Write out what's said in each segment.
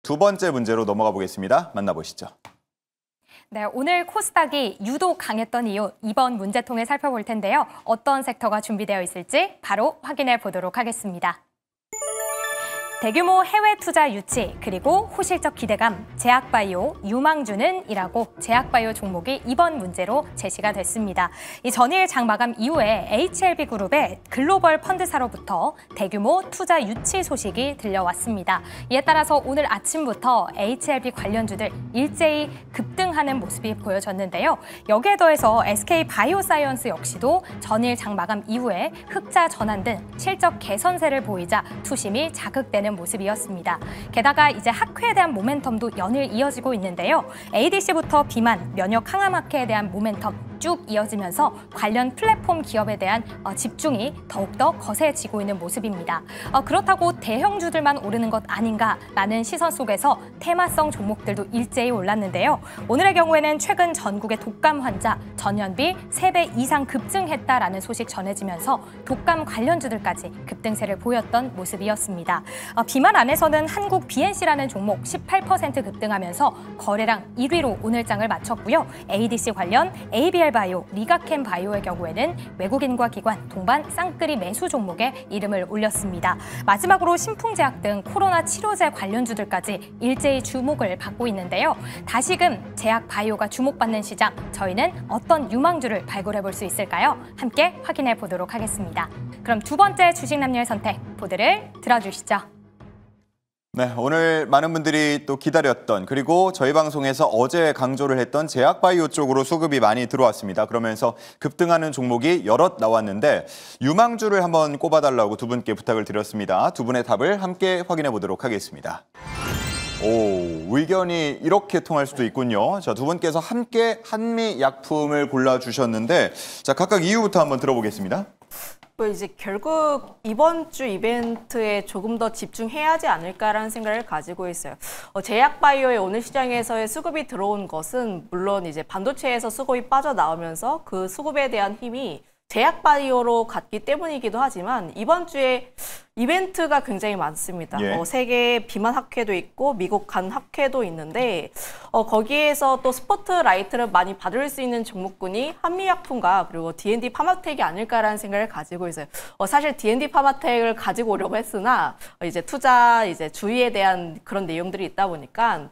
두 번째 문제로 넘어가 보겠습니다. 만나보시죠. 네, 오늘 코스닥이 유독 강했던 이유 2번 문제 통해 살펴볼 텐데요. 어떤 섹터가 준비되어 있을지 바로 확인해 보도록 하겠습니다. 대규모 해외 투자 유치, 그리고 호실적 기대감, 제약바이오, 유망주는 이라고 제약바이오 종목이 이번 문제로 제시가 됐습니다. 이 전일 장 마감 이후에 HLB그룹의 글로벌 펀드사로부터 대규모 투자 유치 소식이 들려왔습니다. 이에 따라서 오늘 아침부터 HLB 관련주들 일제히 급등하는 모습이 보여졌는데요. 여기에 더해서 SK바이오사이언스 역시도 전일 장 마감 이후에 흑자 전환 등 실적 개선세를 보이자 투심이 자극되는 모습이었습니다. 게다가 이제 학회에 대한 모멘텀도 연일 이어지고 있는데요. ADC부터 비만, 면역 항암학회에 대한 모멘텀 쭉 이어지면서 관련 플랫폼 기업에 대한 집중이 더욱더 거세지고 있는 모습입니다. 그렇다고 대형주들만 오르는 것 아닌가라는 시선 속에서 테마성 종목들도 일제히 올랐는데요. 오늘의 경우에는 최근 전국의 독감 환자 전년비 3배 이상 급증했다라는 소식 전해지면서 독감 관련주들까지 급등세를 보였던 모습이었습니다. 비만 안에서는 한국 BNC라는 종목 18% 급등하면서 거래량 1위로 오늘 장을 마쳤고요. ADC 관련 ABL 바이오, 리가캠 바이오의 경우에는 외국인과 기관, 동반, 쌍끌이 매수 종목에 이름을 올렸습니다. 마지막으로 신풍제약 등 코로나 치료제 관련주들까지 일제히 주목을 받고 있는데요. 다시금 제약 바이오가 주목받는 시장, 저희는 어떤 유망주를 발굴해 볼 수 있을까요? 함께 확인해 보도록 하겠습니다. 그럼 두 번째 주식 남녀의 선택, 보드를 들어주시죠. 네, 오늘 많은 분들이 또 기다렸던, 그리고 저희 방송에서 어제 강조를 했던 제약바이오 쪽으로 수급이 많이 들어왔습니다. 그러면서 급등하는 종목이 여럿 나왔는데 유망주를 한번 꼽아달라고 두 분께 부탁을 드렸습니다. 두 분의 답을 함께 확인해 보도록 하겠습니다. 오, 의견이 이렇게 통할 수도 있군요. 자, 두 분께서 함께 한미약품을 골라주셨는데, 자, 각각 이유부터 한번 들어보겠습니다. 이제 결국 이번 주 이벤트에 조금 더 집중해야 하지 않을까라는 생각을 가지고 있어요. 제약바이오의 오늘 시장에서의 수급이 들어온 것은 물론 이제 반도체에서 수급이 빠져나오면서 그 수급에 대한 힘이 제약바이오로 갔기 때문이기도 하지만 이번 주에 이벤트가 굉장히 많습니다. 예. 세계 비만 학회도 있고 미국 간 학회도 있는데 거기에서 또 스포트라이트를 많이 받을 수 있는 종목군이 한미약품과 그리고 D&D 파마텍이 아닐까라는 생각을 가지고 있어요. 사실 D&D 파마텍을 가지고 오려고 했으나 이제 투자 주의에 대한 그런 내용들이 있다 보니까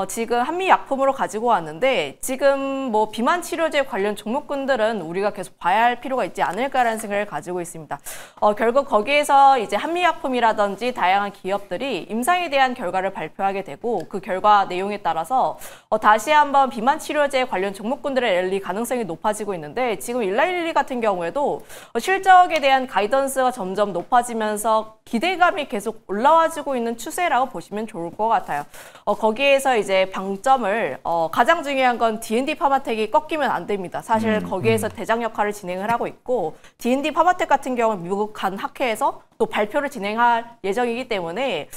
지금 한미약품으로 가지고 왔는데 지금 뭐 비만 치료제 관련 종목군들은 우리가 계속 봐야 할 필요가 있지 않을까라는 생각을 가지고 있습니다. 결국 거기에서 이제 한미약품이라든지 다양한 기업들이 임상에 대한 결과를 발표하게 되고 그 결과 내용에 따라서 다시 한번 비만 치료제 관련 종목군들의 랠리 가능성이 높아지고 있는데 지금 일라일리 같은 경우에도 실적에 대한 가이던스가 점점 높아지면서 기대감이 계속 올라와지고 있는 추세라고 보시면 좋을 것 같아요. 거기에서 이제 방점을 가장 중요한 건 D&D 파마텍이 꺾이면 안 됩니다. 사실 거기에서 대장 역할을 진행을 하고 있고 D&D 파마텍 같은 경우는 미국 간 학회에서 또 발표를 진행할 예정이기 때문에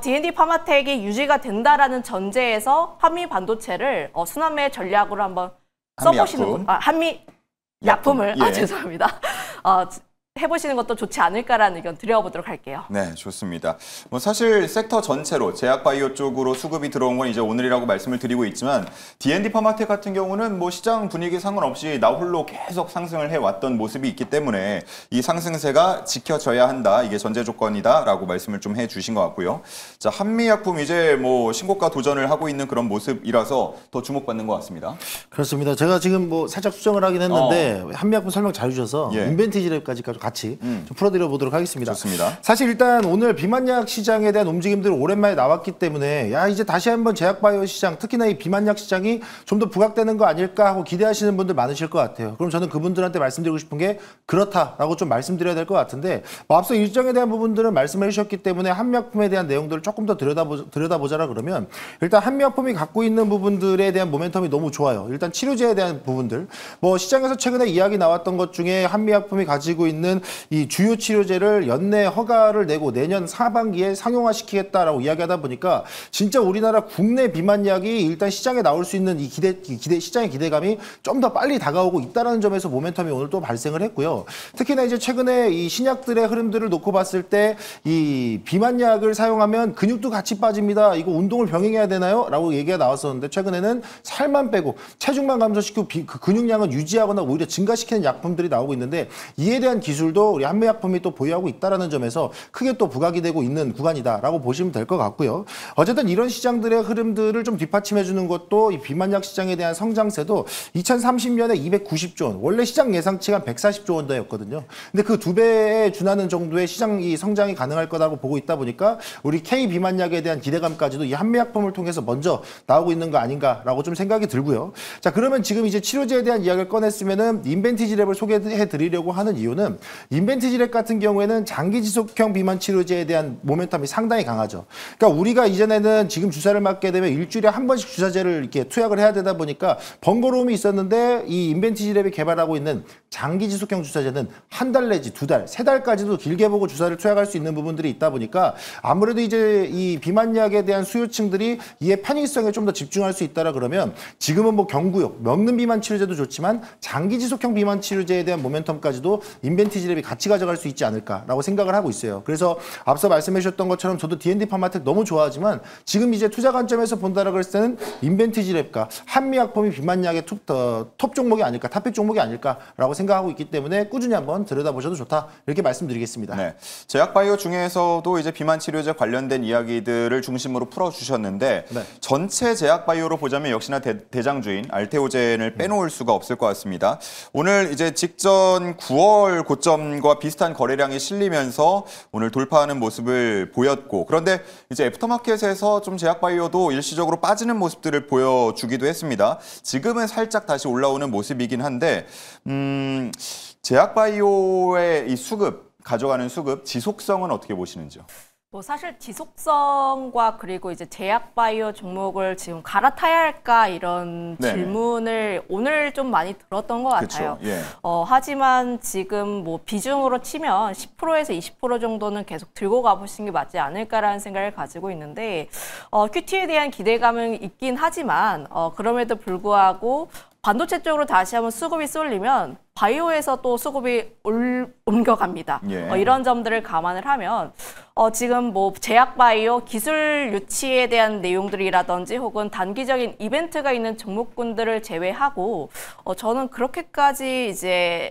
D&D 파마텍이 유지가 된다라는 전제에서 한미 반도체를 순환매 전략으로 한번 써보시는 한미약품을 예. 죄송합니다. 해보시는 것도 좋지 않을까라는 의견 드려보도록 할게요. 네, 좋습니다. 뭐 사실 섹터 전체로 제약바이오 쪽으로 수급이 들어온 건 이제 오늘이라고 말씀을 드리고 있지만 D&D 파마텍 같은 경우는 뭐 시장 분위기 상관없이 나 홀로 계속 상승을 해왔던 모습이 있기 때문에 이 상승세가 지켜져야 한다. 이게 전제 조건이다라고 말씀을 좀 해주신 것 같고요. 자, 한미약품 이제 뭐 신고가 도전을 하고 있는 그런 모습이라서 더 주목받는 것 같습니다. 그렇습니다. 제가 지금 뭐 살짝 수정을 하긴 했는데 한미약품 설명 잘 해주셔서 예. 인벤티지까지 같이 좀 풀어드려 보도록 하겠습니다. 좋습니다. 사실 일단 오늘 비만약 시장에 대한 움직임들이 오랜만에 나왔기 때문에 이제 다시 한번 제약바이오 시장, 특히나 이 비만약 시장이 좀 더 부각되는 거 아닐까 하고 기대하시는 분들 많으실 것 같아요. 그럼 저는 그분들한테 말씀드리고 싶은 게 그렇다라고 좀 말씀드려야 될 것 같은데 앞서 일정에 대한 부분들은 말씀해 주셨기 때문에 한미약품에 대한 내용들을 조금 더 들여다보자라 그러면 일단 한미약품이 갖고 있는 부분들에 대한 모멘텀이 너무 좋아요. 일단 치료제에 대한 부분들, 뭐 시장에서 최근에 이야기 나왔던 것 중에 한미약품이 가지고 있는 경우에는 이 주요 치료제를 연내 허가를 내고 내년 하반기에 상용화시키겠다라고 이야기하다 보니까 진짜 우리나라 국내 비만약이 일단 시장에 나올 수 있는 이 시장의 기대감이 좀 더 빨리 다가오고 있다는 점에서 모멘텀이 오늘 또 발생을 했고요. 특히나 이제 최근에 이 신약들의 흐름들을 놓고 봤을 때 이 비만약을 사용하면 근육도 같이 빠집니다. 이거 운동을 병행해야 되나요? 라고 얘기가 나왔었는데 최근에는 살만 빼고 체중만 감소시키고 그 근육량은 유지하거나 오히려 증가시키는 약품들이 나오고 있는데 이에 대한 기술도 우리 한미약품이 또 보유하고 있다는 점에서 크게 또 부각이 되고 있는 구간이다라고 보시면 될 것 같고요. 어쨌든 이런 시장들의 흐름들을 좀 뒷받침해 주는 것도 이 비만약 시장에 대한 성장세도 2030년에 290조 원, 원래 시장 예상치가 140조 원대였거든요. 근데 그 2배에 준하는 정도의 시장 이 성장이 가능할 거라고 보고 있다 보니까 우리 K 비만약에 대한 기대감까지도 이 한미약품을 통해서 먼저 나오고 있는 거 아닌가라고 좀 생각이 들고요. 자, 그러면 지금 이제 치료제에 대한 이야기를 꺼냈으면은 인벤티지랩을 소개해 드리려고 하는 이유는 인벤티지랩 같은 경우에는 장기 지속형 비만 치료제에 대한 모멘텀이 상당히 강하죠. 그러니까 우리가 이전에는 지금 주사를 맞게 되면 일주일에 한 번씩 주사제를 이렇게 투약을 해야 되다 보니까 번거로움이 있었는데 이 인벤티지랩이 개발하고 있는 장기 지속형 주사제는 한 달 내지 두 달, 세 달까지도 길게 보고 주사를 투약할 수 있는 부분들이 있다 보니까 아무래도 이제 이 비만약에 대한 수요층들이 이에 편의성에 좀 더 집중할 수 있다라 그러면 지금은 뭐 경구용, 먹는 비만 치료제도 좋지만 장기 지속형 비만 치료제에 대한 모멘텀까지도 인벤티지랩이 같이 가져갈 수 있지 않을까라고 생각을 하고 있어요. 그래서 앞서 말씀해 주셨던 것처럼 저도 D&D 파마텍 너무 좋아하지만 지금 이제 투자 관점에서 본다라고 했을 때는 인벤티지랩과 한미약품이 비만약의 톱 종목이 아닐까, 탑픽 종목이 아닐까라고 생각하고 있기 때문에 꾸준히 한번 들여다보셔도 좋다 이렇게 말씀드리겠습니다. 네, 제약바이오 중에서도 이제 비만 치료제 관련된 이야기들을 중심으로 풀어주셨는데 네. 전체 제약바이오로 보자면 역시나 대장주인 알테오젠을 빼놓을 수가 없을 것 같습니다. 오늘 이제 직전 9월 고점과 비슷한 거래량이 실리면서 오늘 돌파하는 모습을 보였고 그런데 이제 애프터마켓에서 좀 제약바이오도 일시적으로 빠지는 모습들을 보여주기도 했습니다. 지금은 살짝 다시 올라오는 모습이긴 한데 제약바이오의 이 가져가는 수급, 지속성은 어떻게 보시는지요? 뭐 사실 지속성과 그리고 이제 제약바이오 종목을 지금 갈아타야 할까 이런 네네. 질문을 오늘 좀 많이 들었던 것 같아요. 그쵸, 예. 하지만 지금 뭐 비중으로 치면 10%에서 20% 정도는 계속 들고 가보시는 게 맞지 않을까라는 생각을 가지고 있는데 큐티에 대한 기대감은 있긴 하지만 그럼에도 불구하고 반도체 쪽으로 다시 한번 수급이 쏠리면 바이오에서 또 수급이 옮겨갑니다. 예. 이런 점들을 감안을 하면 지금 뭐 제약바이오 기술 유치에 대한 내용들이라든지 혹은 단기적인 이벤트가 있는 종목군들을 제외하고 저는 그렇게까지 이제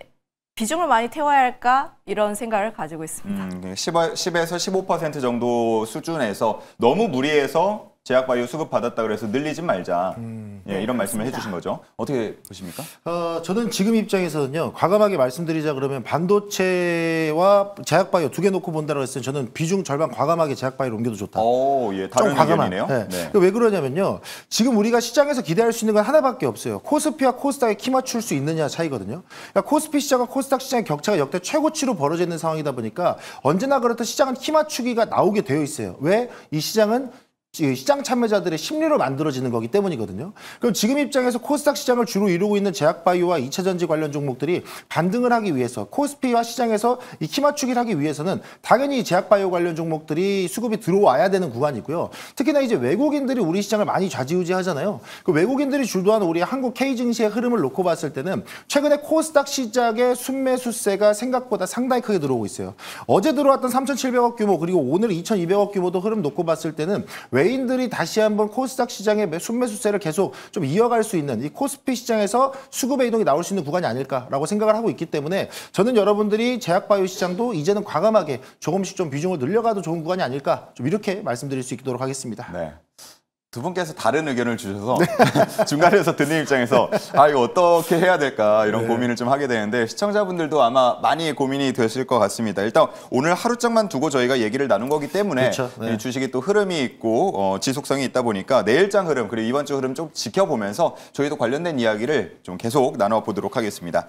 비중을 많이 태워야 할까 이런 생각을 가지고 있습니다. 10에서 15% 정도 수준에서 너무 무리해서 제약바이오 수급 받았다 그래서 늘리지 말자. 예, 이런 말씀을 해주신 거죠. 어떻게 보십니까? 저는 지금 입장에서는요. 과감하게 말씀드리자 그러면 반도체와 제약바이오 두 개 놓고 본다고 했을 때 저는 비중 절반 과감하게 제약바이오로 옮겨도 좋다. 예, 다른 의견이네요. 네. 네. 왜 그러냐면요. 지금 우리가 시장에서 기대할 수 있는 건 하나밖에 없어요. 코스피와 코스닥에 키 맞출 수 있느냐 차이거든요. 그러니까 코스피 시장과 코스닥 시장의 격차가 역대 최고치로 벌어져 있는 상황이다 보니까 언제나 그렇듯 시장은 키 맞추기가 나오게 되어 있어요. 왜? 이 시장은 시장 참여자들의 심리로 만들어지는 거기 때문이거든요. 그럼 지금 입장에서 코스닥 시장을 주로 이루고 있는 제약바이오와 2차전지 관련 종목들이 반등을 하기 위해서 코스피와 시장에서 이 키 맞추기를 하기 위해서는 당연히 제약바이오 관련 종목들이 수급이 들어와야 되는 구간이고요. 특히나 이제 외국인들이 우리 시장을 많이 좌지우지하잖아요. 그 외국인들이 주도하는 우리 한국 K 증시의 흐름을 놓고 봤을 때는 최근에 코스닥 시장의 순매수세가 생각보다 상당히 크게 들어오고 있어요. 어제 들어왔던 3,700억 규모 그리고 오늘 2,200억 규모도 흐름 놓고 봤을 때는 외인들이 다시 한번 코스닥 시장의 순매수세를 계속 좀 이어갈 수 있는 이 코스피 시장에서 수급의 이동이 나올 수 있는 구간이 아닐까라고 생각을 하고 있기 때문에 저는 여러분들이 제약바이오 시장도 이제는 과감하게 조금씩 좀 비중을 늘려가도 좋은 구간이 아닐까 좀 이렇게 말씀드릴 수 있도록 하겠습니다. 네. 두 분께서 다른 의견을 주셔서 중간에서 듣는 입장에서 이거 어떻게 해야 될까 이런 고민을 좀 하게 되는데 시청자분들도 아마 많이 고민이 되실 것 같습니다. 일단 오늘 하루짝만 두고 저희가 얘기를 나눈 거기 때문에 그렇죠. 네. 주식이 또 흐름이 있고 지속성이 있다 보니까 내일장 흐름 그리고 이번 주 흐름 좀 지켜보면서 저희도 관련된 이야기를 좀 계속 나눠보도록 하겠습니다.